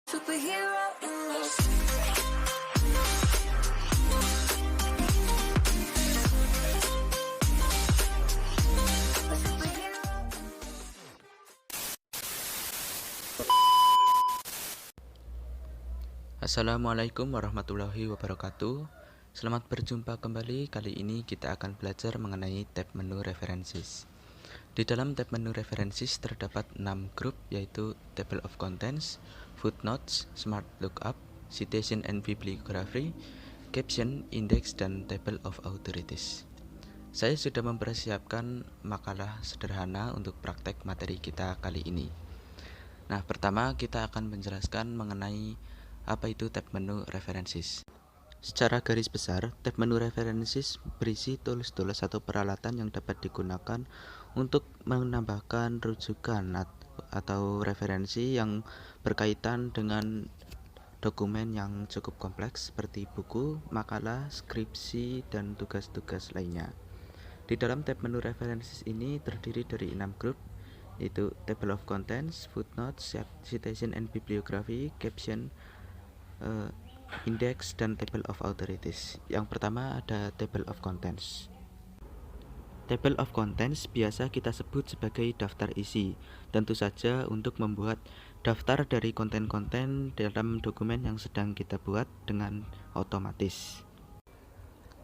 Superhero in this. Assalamualaikum warahmatullahi wabarakatuh. Selamat berjumpa kembali. Kali ini kita akan belajar mengenai tab menu references. Di dalam tab menu references terdapat 6 grup, yaitu table of contents, footnotes, smart lookup, citation and bibliography, caption, index, dan table of authorities. Saya sudah mempersiapkan makalah sederhana untuk praktek materi kita kali ini. Nah, pertama kita akan menjelaskan mengenai apa itu tab menu references. Secara garis besar, tab menu references berisi tools-tools atau peralatan yang dapat digunakan untuk menambahkan rujukan atau referensi yang berkaitan dengan dokumen yang cukup kompleks seperti buku, makalah, skripsi, dan tugas-tugas lainnya. Di dalam tab menu references ini terdiri dari 6 grup, yaitu table of contents, footnotes, citation and bibliography, caption, index, dan table of authorities. Yang pertama ada table of contents. Table of contents biasa kita sebut sebagai daftar isi. Tentu saja untuk membuat daftar dari konten-konten dalam dokumen yang sedang kita buat dengan otomatis.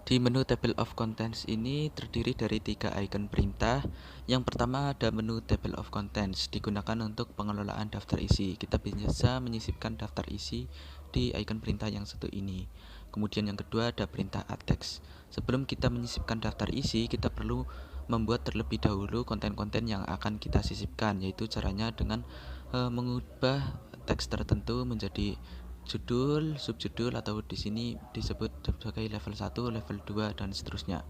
Di menu table of contents ini terdiri dari 3 icon perintah. Yang pertama ada menu table of contents, digunakan untuk pengelolaan daftar isi. Kita bisa menyisipkan daftar isi di icon perintah yang satu ini. Kemudian yang kedua ada perintah add text. Sebelum kita menyisipkan daftar isi, kita perlu membuat terlebih dahulu konten-konten yang akan kita sisipkan, yaitu caranya dengan mengubah teks tertentu menjadi judul, subjudul, atau di sini disebut sebagai level 1, level 2, dan seterusnya.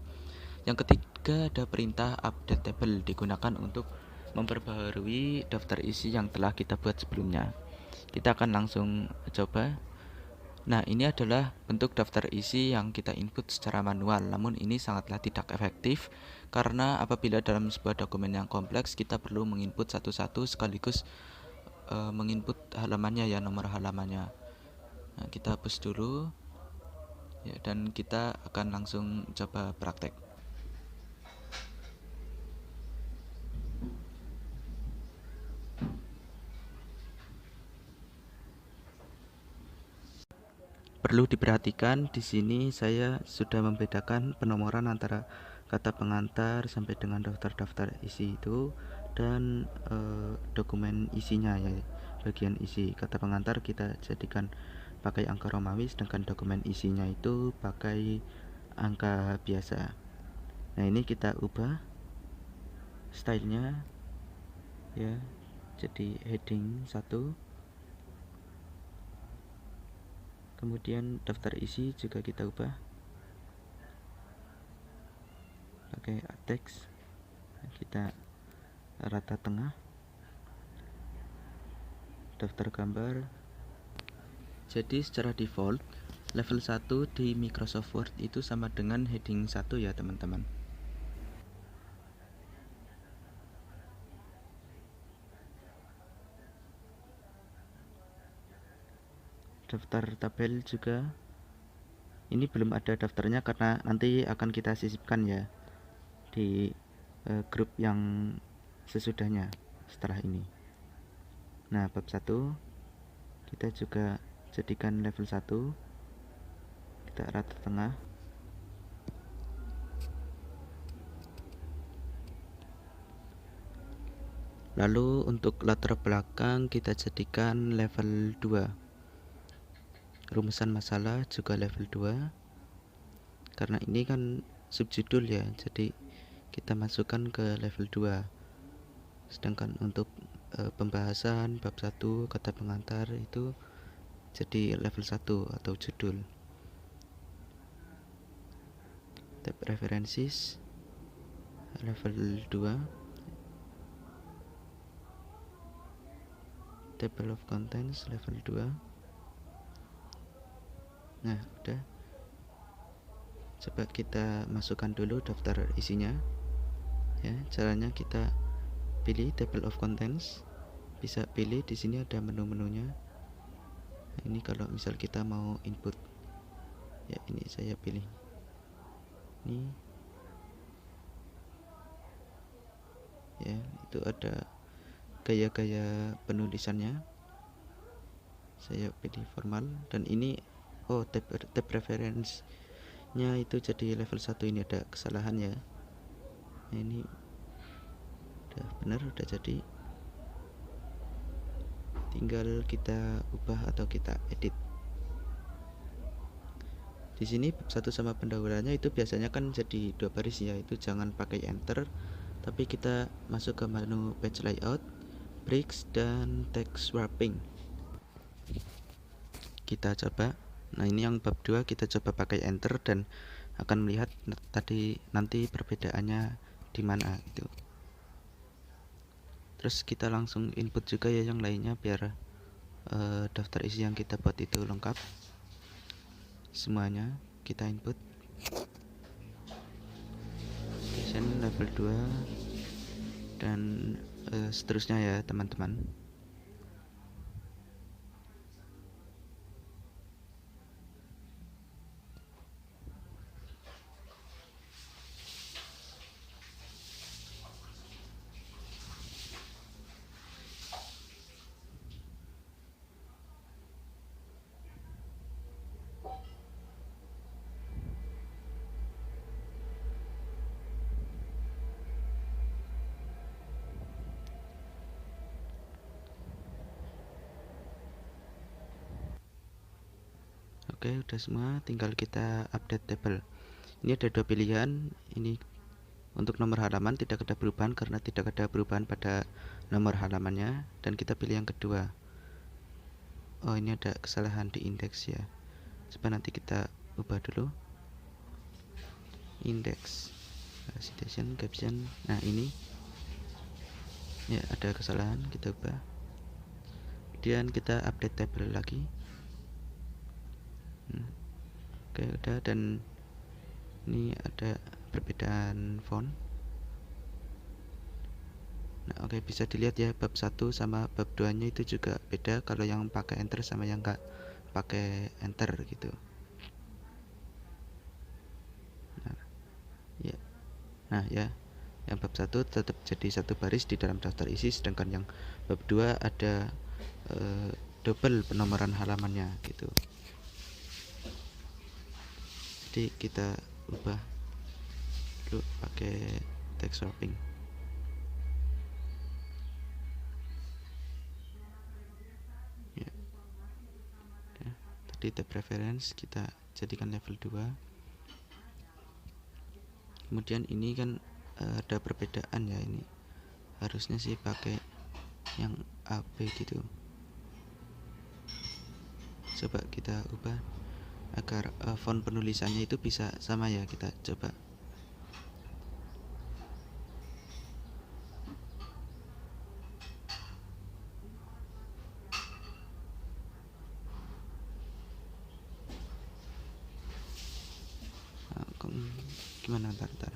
Yang ketiga ada perintah update table, digunakan untuk memperbaharui daftar isi yang telah kita buat sebelumnya. Kita akan langsung coba. Nah, ini adalah bentuk daftar isi yang kita input secara manual, namun ini sangatlah tidak efektif karena apabila dalam sebuah dokumen yang kompleks kita perlu menginput satu-satu sekaligus menginput halamannya, ya, nomor halamannya. Nah, kita hapus dulu ya, dan kita akan langsung coba praktek. Perlu diperhatikan di sini saya sudah membedakan penomoran antara kata pengantar sampai dengan daftar-daftar isi itu dan dokumen isinya, ya, bagian isi. Kata pengantar kita jadikan pakai angka Romawi, sedangkan dokumen isinya itu pakai angka biasa. Nah, ini kita ubah stylenya, ya, jadi heading 1. Kemudian daftar isi juga kita ubah pakai text, kita rata tengah. Daftar gambar, jadi secara default level 1 di Microsoft Word itu sama dengan heading 1, ya teman-teman. Daftar tabel juga ini belum ada daftarnya karena nanti akan kita sisipkan, ya, di grup yang sesudahnya setelah ini. Nah, bab 1 kita juga jadikan level 1, kita rata tengah. Lalu untuk latar belakang kita jadikan level 2. Rumusan masalah juga level 2. Karena ini kan subjudul, ya, jadi kita masukkan ke level 2. Sedangkan untuk pembahasan bab 1 kata pengantar itu jadi level 1 atau judul. Tab references level 2. Table of contents level 2. Nah, udah. Coba kita masukkan dulu daftar isinya, ya. Caranya kita pilih table of contents, bisa pilih di sini ada menu-menunya. Ini kalau misal kita mau input ya, ini saya pilih ini ya, itu ada gaya-gaya penulisannya, saya pilih formal. Dan ini tab reference nya itu jadi level 1, ini ada kesalahan ya. Nah, ini udah benar, udah jadi, tinggal kita ubah atau kita edit. Di sini bab 1 sama pendahuluannya itu biasanya kan jadi 2 baris ya, itu jangan pakai enter, tapi kita masuk ke menu page layout, breaks, dan text wrapping. Kita coba. Nah, ini yang bab 2 kita coba pakai enter dan akan melihat nanti perbedaannya di mana gitu. Terus kita langsung input juga ya yang lainnya biar daftar isi yang kita buat itu lengkap. Semuanya kita input. Station level 2 dan seterusnya ya teman-teman. Oke, udah semua, tinggal kita update table. Ini ada 2 pilihan. Ini untuk nomor halaman tidak ada perubahan karena tidak ada perubahan pada nomor halamannya, dan kita pilih yang kedua. Oh, ini ada kesalahan di indeks ya. Coba nanti kita ubah dulu. Index, citation, caption. Nah, ini ya ada kesalahan, kita ubah. Kemudian kita update table lagi. Oke, udah. Dan ini ada perbedaan font. Nah, oke, bisa dilihat ya, bab 1 sama bab 2 nya itu juga beda kalau yang pakai enter sama yang enggak pakai enter gitu. Nah ya, yang bab 1 tetap jadi 1 baris di dalam daftar isi, sedangkan yang bab 2 ada double penomoran halamannya gitu. Jadi kita ubah dulu pakai text wrapping. Ya. Tadi tab preference kita jadikan level 2. Kemudian ini kan ada perbedaan ya, ini harusnya sih pakai yang AB gitu. Coba kita ubah agar font penulisannya itu bisa sama ya, kita coba. Gimana, ntar.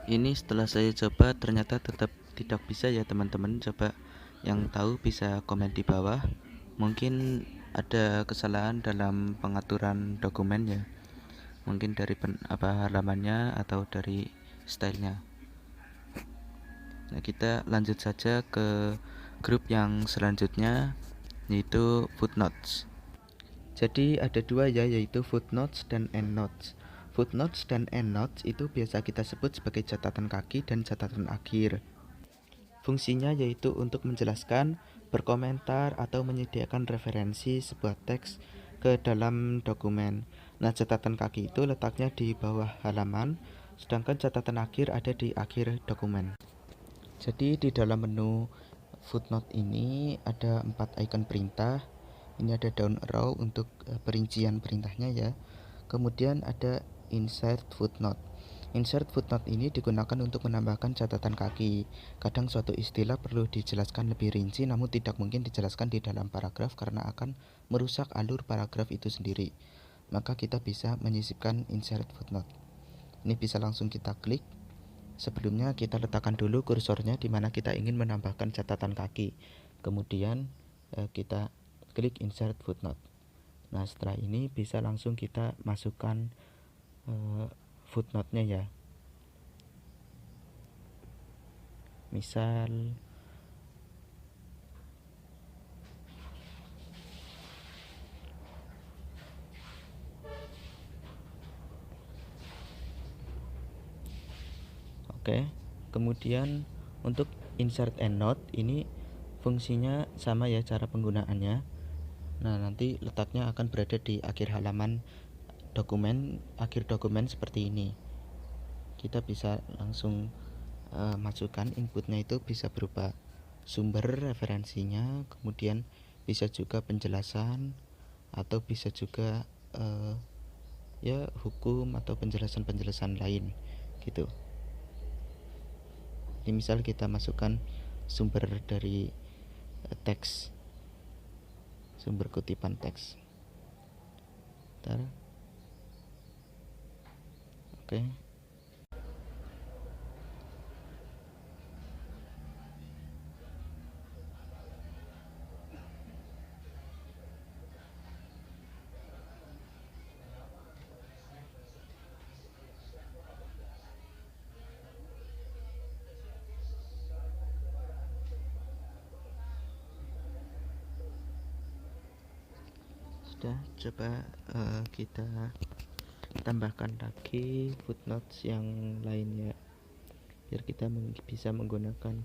Ini setelah saya coba ternyata tetap tidak bisa ya teman-teman. Coba yang tahu bisa komen di bawah. Mungkin ada kesalahan dalam pengaturan dokumen ya, mungkin dari halamannya atau dari stylenya. Nah, kita lanjut saja ke grup yang selanjutnya, yaitu footnotes. Jadi ada 2 ya, yaitu footnotes dan endnotes. Footnotes dan endnotes itu biasa kita sebut sebagai catatan kaki dan catatan akhir. Fungsinya yaitu untuk menjelaskan, berkomentar, atau menyediakan referensi sebuah teks ke dalam dokumen. Nah, catatan kaki itu letaknya di bawah halaman, sedangkan catatan akhir ada di akhir dokumen. Jadi di dalam menu footnote ini ada 4 icon perintah. Ini ada down arrow untuk perincian perintahnya ya. Kemudian ada insert footnote. Insert footnote ini digunakan untuk menambahkan catatan kaki. Kadang suatu istilah perlu dijelaskan lebih rinci, namun tidak mungkin dijelaskan di dalam paragraf karena akan merusak alur paragraf itu sendiri. Maka kita bisa menyisipkan insert footnote. Ini bisa langsung kita klik. Sebelumnya kita letakkan dulu kursornya di mana kita ingin menambahkan catatan kaki. Kemudian kita klik insert footnote. Nah, setelah ini bisa langsung kita masukkan footnote-nya ya. Misal Oke. Kemudian untuk insert endnote ini fungsinya sama ya cara penggunaannya. Nah, nanti letaknya akan berada di akhir halaman dokumen, akhir dokumen seperti ini. Kita bisa langsung masukkan inputnya, itu bisa berupa sumber referensinya, kemudian bisa juga penjelasan, atau bisa juga ya hukum atau penjelasan-penjelasan lain gitu. Ini misal kita masukkan sumber dari teks, sumber kutipan teks. Bentar. Oke. Sudah, coba kita tambahkan lagi footnotes yang lainnya biar kita bisa menggunakan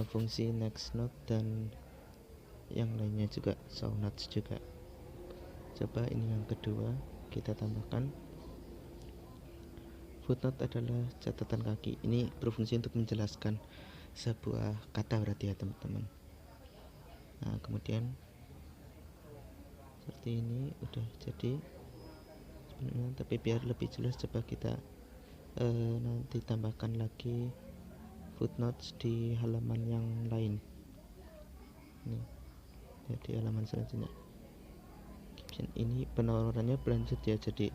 fungsi next note dan yang lainnya juga, show notes juga. Coba ini yang kedua, kita tambahkan footnote adalah catatan kaki. Ini berfungsi untuk menjelaskan sebuah kata berarti ya teman-teman. Nah, kemudian seperti ini udah jadi sebenarnya, tapi biar lebih jelas coba kita nanti tambahkan lagi footnotes di halaman yang lain. Nih, jadi halaman selanjutnya. Caption ini penurunannya berlanjut ya, jadi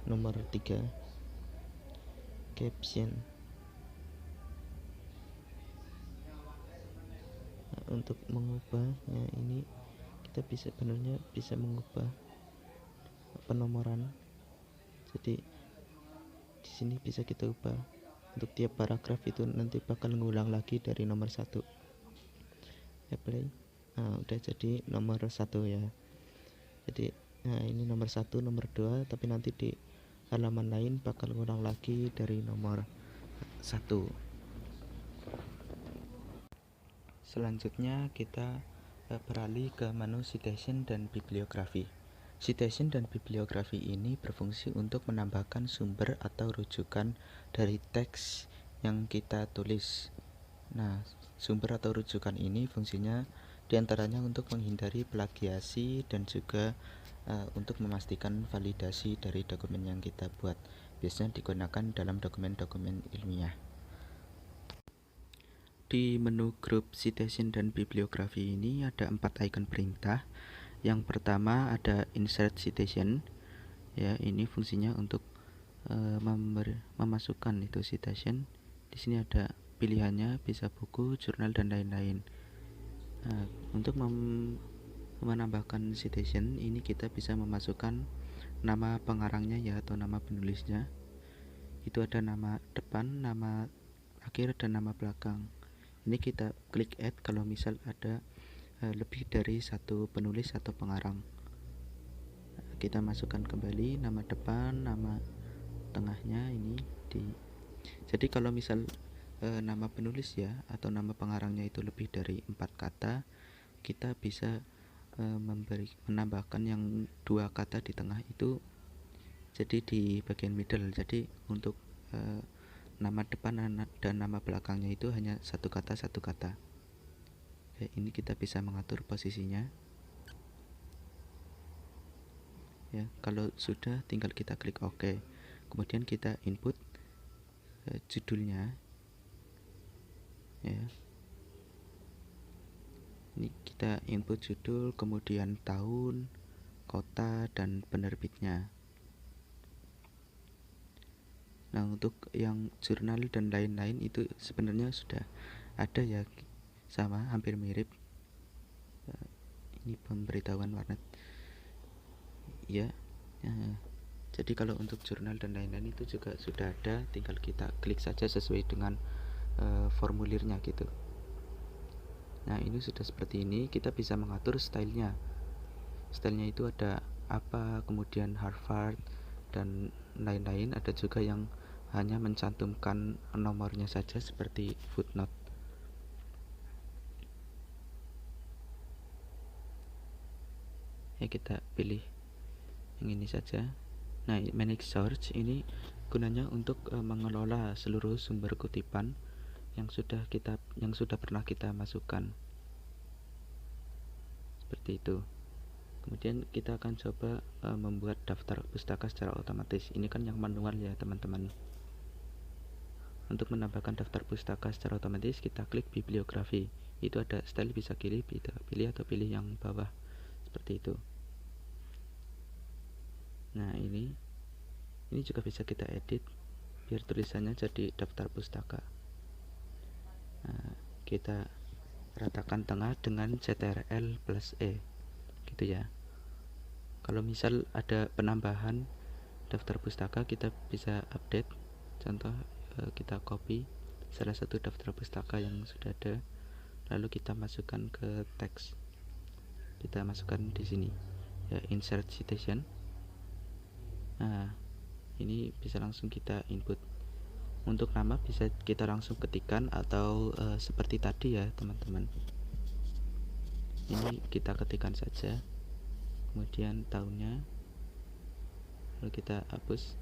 nomor 3 caption. Nah, untuk mengubahnya ini kita sebenarnya bisa mengubah penomoran. Jadi di sini bisa kita ubah untuk tiap paragraf itu nanti bakal ngulang lagi dari nomor 1. Apply. Nah, udah jadi nomor 1 ya. Jadi nah ini nomor 1, nomor 2, tapi nanti di halaman lain bakal ngulang lagi dari nomor 1. Selanjutnya kita beralih ke menu citation dan bibliografi. Citation dan bibliografi ini berfungsi untuk menambahkan sumber atau rujukan dari teks yang kita tulis. Nah, sumber atau rujukan ini fungsinya diantaranya untuk menghindari plagiasi dan juga untuk memastikan validasi dari dokumen yang kita buat. Biasanya digunakan dalam dokumen-dokumen ilmiah. Di menu grup citation dan bibliografi ini ada 4 icon perintah. Yang pertama ada insert citation. Ya, ini fungsinya untuk memasukkan itu citation. Di sini ada pilihannya, bisa buku, jurnal dan lain-lain. Nah, untuk menambahkan citation ini kita bisa memasukkan nama pengarangnya ya, atau nama penulisnya. Itu ada nama depan, nama akhir dan nama belakang. Ini kita klik add kalau misal ada lebih dari satu penulis atau pengarang. Kita masukkan kembali nama depan, nama Jadi kalau misal nama penulis ya atau nama pengarangnya itu lebih dari 4 kata, kita bisa menambahkan yang 2 kata di tengah itu jadi di bagian middle. Jadi untuk nama depan dan nama belakangnya itu hanya satu kata satu kata. Ya, ini kita bisa mengatur posisinya. Ya, kalau sudah tinggal kita klik OK. Kemudian kita input judulnya. Ya. Ini kita input judul, kemudian tahun, kota, dan penerbitnya. Nah, untuk yang jurnal dan lain-lain itu sebenarnya sudah ada ya, sama hampir mirip. Ini pemberitahuan warnet ya. Jadi kalau untuk jurnal dan lain-lain itu juga sudah ada, tinggal kita klik saja sesuai dengan formulirnya gitu. Nah, ini sudah seperti ini. Kita bisa mengatur stylenya. Stylenya itu ada apa, kemudian Harvard dan lain-lain. Ada juga yang hanya mencantumkan nomornya saja seperti footnote. Ya, kita pilih yang ini saja. Nah, manage source ini gunanya untuk mengelola seluruh sumber kutipan yang sudah pernah kita masukkan. Seperti itu. Kemudian kita akan coba membuat daftar pustaka secara otomatis. Ini kan yang manual ya, teman-teman. Untuk menambahkan daftar pustaka secara otomatis, kita klik bibliografi. Itu ada style, bisa pilih atau pilih yang bawah. Seperti itu. Nah, ini juga bisa kita edit biar tulisannya jadi daftar pustaka. Nah, kita ratakan tengah dengan CTRL+E gitu ya. Kalau misal ada penambahan daftar pustaka, kita bisa update. Contoh, kita copy salah satu daftar pustaka yang sudah ada, lalu kita masukkan ke teks. Kita masukkan di sini ya, insert citation. Nah, ini bisa langsung kita input. Untuk nama bisa kita langsung ketikkan atau seperti tadi ya, teman-teman. Ini kita ketikkan saja, kemudian tahunnya, lalu kita hapus.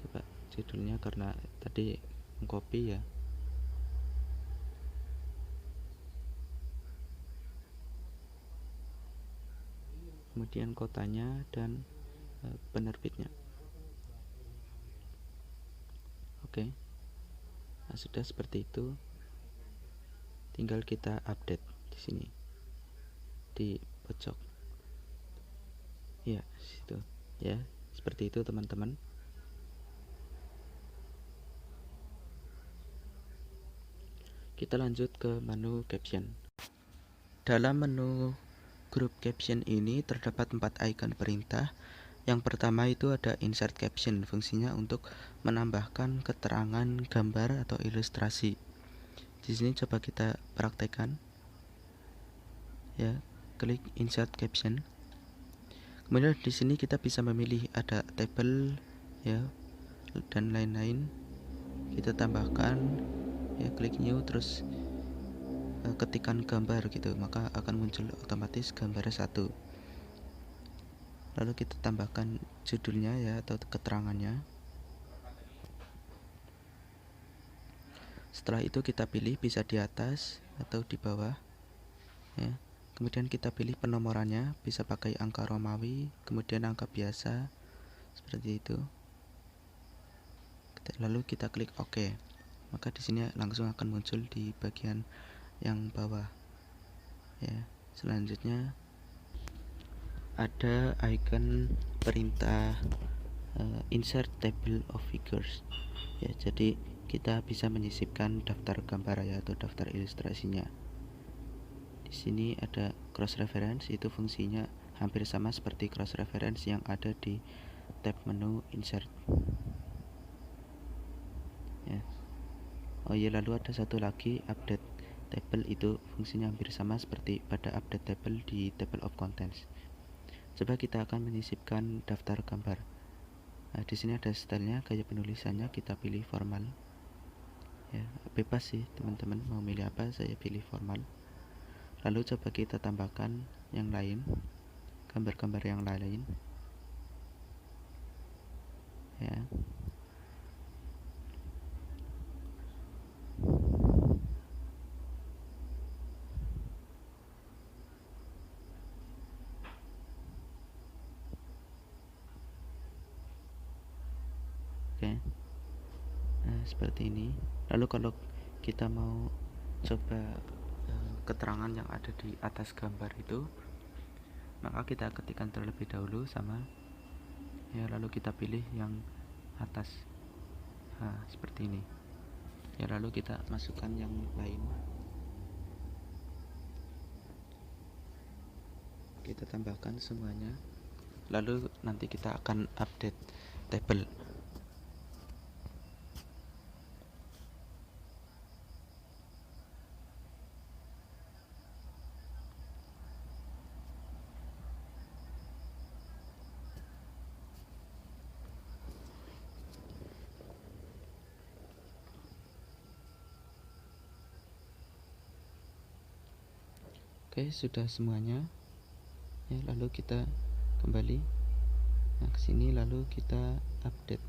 Coba judulnya karena tadi mengcopy ya. Kemudian kotanya dan penerbitnya. Oke. Nah, sudah seperti itu. Tinggal kita update di sini di pojok. Ya, situ. Ya, seperti itu teman-teman. Kita lanjut ke menu caption. Dalam menu grup caption ini terdapat 4 icon perintah. Yang pertama itu ada insert caption, fungsinya untuk menambahkan keterangan gambar atau ilustrasi. Di sini coba kita praktekkan. Ya, klik insert caption. Kemudian di sini kita bisa memilih ada table ya dan lain-lain. Kita tambahkan ya, klik new, terus ketikan gambar gitu, maka akan muncul otomatis gambarnya satu. Lalu kita tambahkan judulnya ya atau keterangannya. Setelah itu kita pilih bisa di atas atau di bawah ya. Kemudian kita pilih penomorannya, bisa pakai angka Romawi, kemudian angka biasa seperti itu. Lalu kita klik OK. Maka di sini langsung akan muncul di bagian yang bawah. Ya, selanjutnya ada icon perintah insert table of figures. Ya, jadi kita bisa menyisipkan daftar gambar ya atau daftar ilustrasinya. Di sini ada cross reference, itu fungsinya hampir sama seperti cross reference yang ada di tab menu insert. Ya. Oh iya, lalu ada satu lagi update table, itu fungsinya hampir sama seperti pada update table di table of contents. Coba kita akan menyisipkan daftar gambar. Nah, di sini ada stylenya, gaya penulisannya kita pilih formal. Ya, bebas sih teman-teman mau milih apa, saya pilih formal. Lalu coba kita tambahkan yang lain, gambar-gambar yang lain ya. Oke, nah, seperti ini. Lalu kalau kita mau coba keterangan yang ada di atas gambar itu, maka kita ketikkan terlebih dahulu sama ya, lalu kita pilih yang atas. Nah, seperti ini ya, lalu kita masukkan yang lain, kita tambahkan semuanya, lalu nanti kita akan update tabel. Oke, sudah semuanya ya, lalu kita kembali ke sini, lalu kita update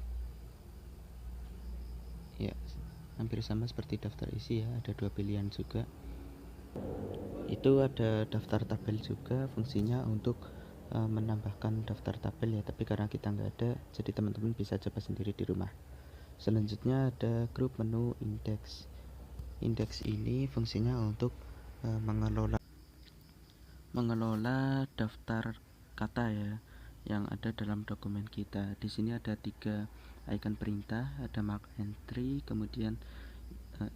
ya. Hampir sama seperti daftar isi ya, ada dua pilihan juga. Itu ada daftar tabel juga, fungsinya untuk menambahkan daftar tabel ya, tapi karena kita nggak ada, jadi teman-teman bisa coba sendiri di rumah. Selanjutnya ada grup menu indeks. Indeks ini fungsinya untuk mengelola daftar kata ya yang ada dalam dokumen kita. Di sini ada 3 icon perintah, ada mark entry, kemudian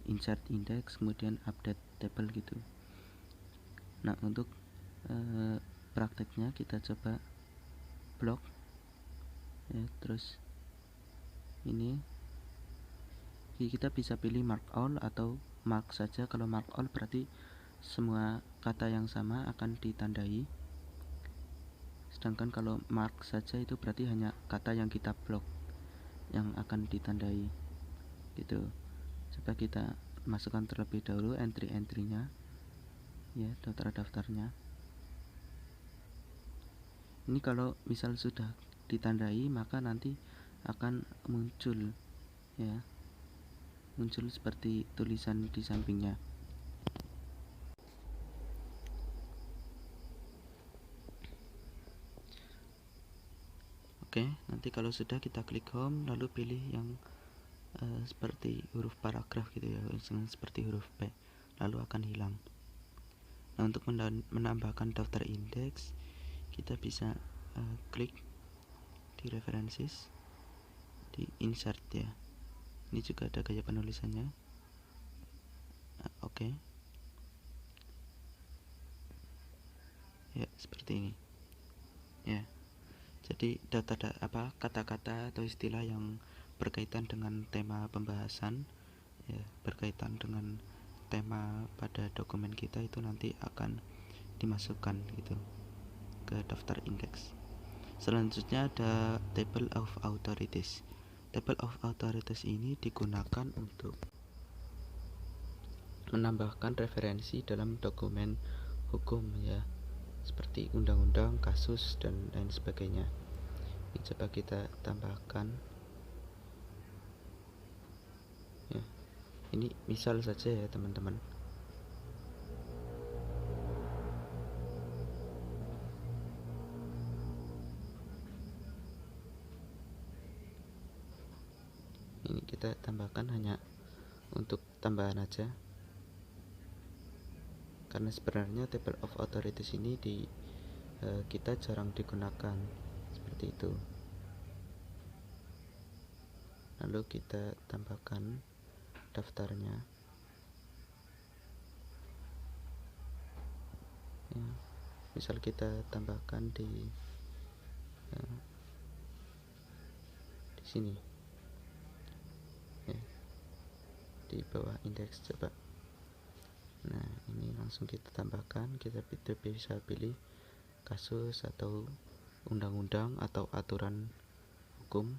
insert index, kemudian update table gitu. Nah, untuk prakteknya kita coba blok ya, terus ini kita bisa pilih mark all atau mark saja. Kalau mark all berarti semua kata yang sama akan ditandai, sedangkan kalau mark saja itu berarti hanya kata yang kita blok yang akan ditandai gitu. Coba kita masukkan terlebih dahulu entry-entrynya ya, daftar-daftarnya. Ini kalau misal sudah ditandai, maka nanti akan muncul ya, muncul seperti tulisan di sampingnya. Oke, nanti kalau sudah kita klik home, lalu pilih yang seperti huruf paragraf gitu ya, seperti huruf P, lalu akan hilang. Nah, untuk menambahkan daftar indeks, kita bisa klik di references, di insert ya. Ini juga ada gaya penulisannya. Oke. Ya, seperti ini. Ya. Jadi kata-kata atau istilah yang berkaitan dengan tema pembahasan ya, berkaitan dengan tema pada dokumen kita itu nanti akan dimasukkan gitu ke daftar indeks. Selanjutnya ada table of authorities. Table of authorities ini digunakan untuk menambahkan referensi dalam dokumen hukum ya, seperti undang-undang, kasus, dan lain sebagainya. Ini coba kita tambahkan ya. Ini misal saja ya teman-teman. Ini kita tambahkan hanya untuk tambahan aja, karena sebenarnya table of authorities ini kita jarang digunakan seperti itu. Lalu kita tambahkan daftarnya ya. Misal kita tambahkan di sini ya, di bawah indeks coba. Nah, ini langsung kita tambahkan, kita bisa pilih kasus atau undang-undang atau aturan hukum.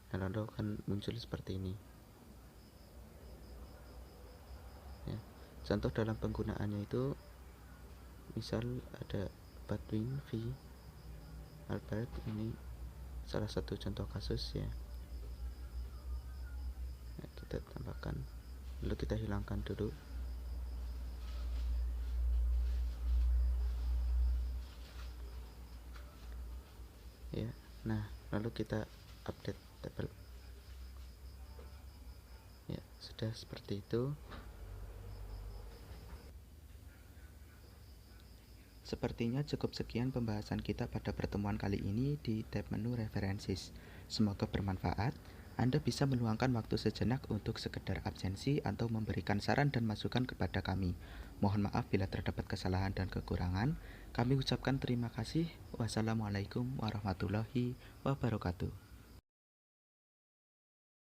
Nah, lalu akan muncul seperti ini. Contoh dalam penggunaannya itu misal ada Baldwin v Albert, ini salah satu contoh kasus ya. Nah, kita tambahkan, lalu kita hilangkan dulu. Ya, nah lalu kita update tabel. Ya, sudah seperti itu. Sepertinya cukup sekian pembahasan kita pada pertemuan kali ini di tab menu References. Semoga bermanfaat. Anda bisa meluangkan waktu sejenak untuk sekedar absensi atau memberikan saran dan masukan kepada kami. Mohon maaf bila terdapat kesalahan dan kekurangan. Kami ucapkan terima kasih. Wassalamualaikum warahmatullahi wabarakatuh.